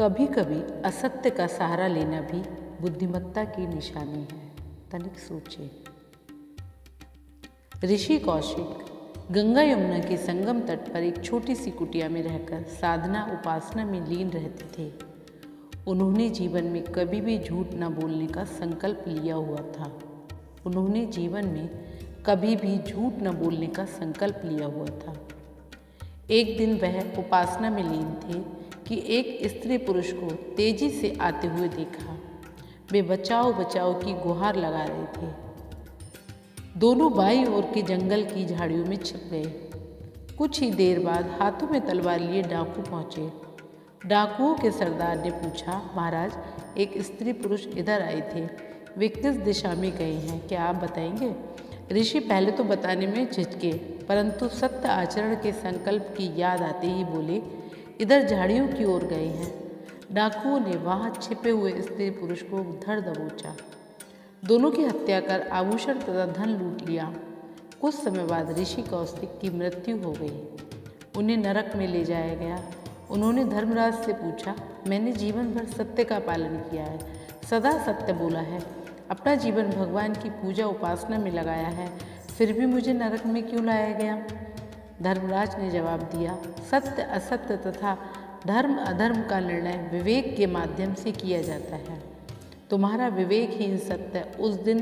कभी कभी असत्य का सहारा लेना भी बुद्धिमत्ता की निशानी है। तनिक सोचिए। ऋषि कौशिक गंगा यमुना के संगम तट पर एक छोटी सी कुटिया में रहकर साधना उपासना में लीन रहते थे। उन्होंने जीवन में कभी भी झूठ न बोलने का संकल्प लिया हुआ था। उन्होंने जीवन में कभी भी झूठ न बोलने का संकल्प लिया हुआ था। एक दिन वह उपासना में लीन थे कि एक स्त्री पुरुष को तेजी से आते हुए देखा। वे बचाओ बचाओ की गुहार लगा रहे थे। दोनों बाईं ओर के जंगल की झाड़ियों में छिप गए। कुछ ही देर बाद हाथों में तलवार लिए डाकू पहुंचे। डाकुओं के सरदार ने पूछा, महाराज, एक स्त्री पुरुष इधर आए थे, वे किस दिशा में गए हैं, क्या आप बताएंगे? ऋषि पहले तो बताने में झिझके, परंतु सत्य आचरण के संकल्प की याद आते ही बोले, इधर झाड़ियों की ओर गए हैं। डाकुओं ने वहां छिपे हुए स्त्री पुरुष को धर दबोचा। दोनों की हत्या कर आभूषण तथा धन लूट लिया। कुछ समय बाद ऋषि कौशिक की मृत्यु हो गई। उन्हें नरक में ले जाया गया। उन्होंने धर्मराज से पूछा, मैंने जीवन भर सत्य का पालन किया है, सदा सत्य बोला है, अपना जीवन भगवान की पूजा उपासना में लगाया है, फिर भी मुझे नरक में क्यों लाया गया? धर्मराज ने जवाब दिया, सत्य असत्य तथा धर्म अधर्म का निर्णय विवेक के माध्यम से किया जाता है। तुम्हारा विवेकहीन सत्य उस दिन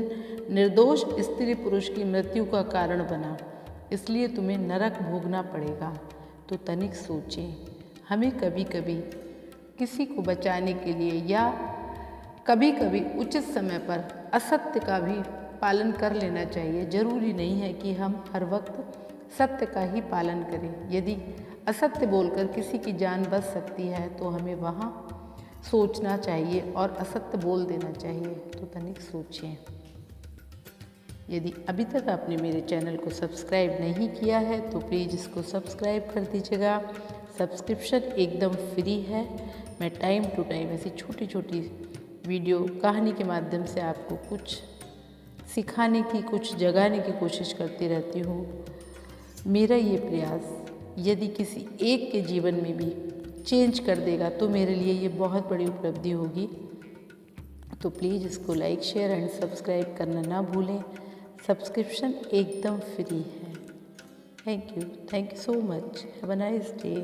निर्दोष स्त्री पुरुष की मृत्यु का कारण बना, इसलिए तुम्हें नरक भोगना पड़ेगा। तो तनिक सोचें, हमें कभी कभी किसी को बचाने के लिए या कभी कभी उचित समय पर असत्य का भी पालन कर लेना चाहिए। जरूरी नहीं है कि हम हर वक्त सत्य का ही पालन करें। यदि असत्य बोलकर किसी की जान बच सकती है तो हमें वहाँ सोचना चाहिए और असत्य बोल देना चाहिए। तो तनिक सोचें। यदि अभी तक आपने मेरे चैनल को सब्सक्राइब नहीं किया है तो प्लीज़ इसको सब्सक्राइब कर दीजिएगा। सब्सक्रिप्शन एकदम फ्री है। मैं टाइम टू टाइम ऐसी छोटी छोटी वीडियो कहानी के माध्यम से आपको कुछ सिखाने की, कुछ जगाने की कोशिश करती रहती हूँ। मेरा ये प्रयास यदि किसी एक के जीवन में भी चेंज कर देगा तो मेरे लिए ये बहुत बड़ी उपलब्धि होगी। तो प्लीज़ इसको लाइक, शेयर एंड सब्सक्राइब करना ना भूलें। सब्सक्रिप्शन एकदम फ्री है। Thank you so much. Have a nice day.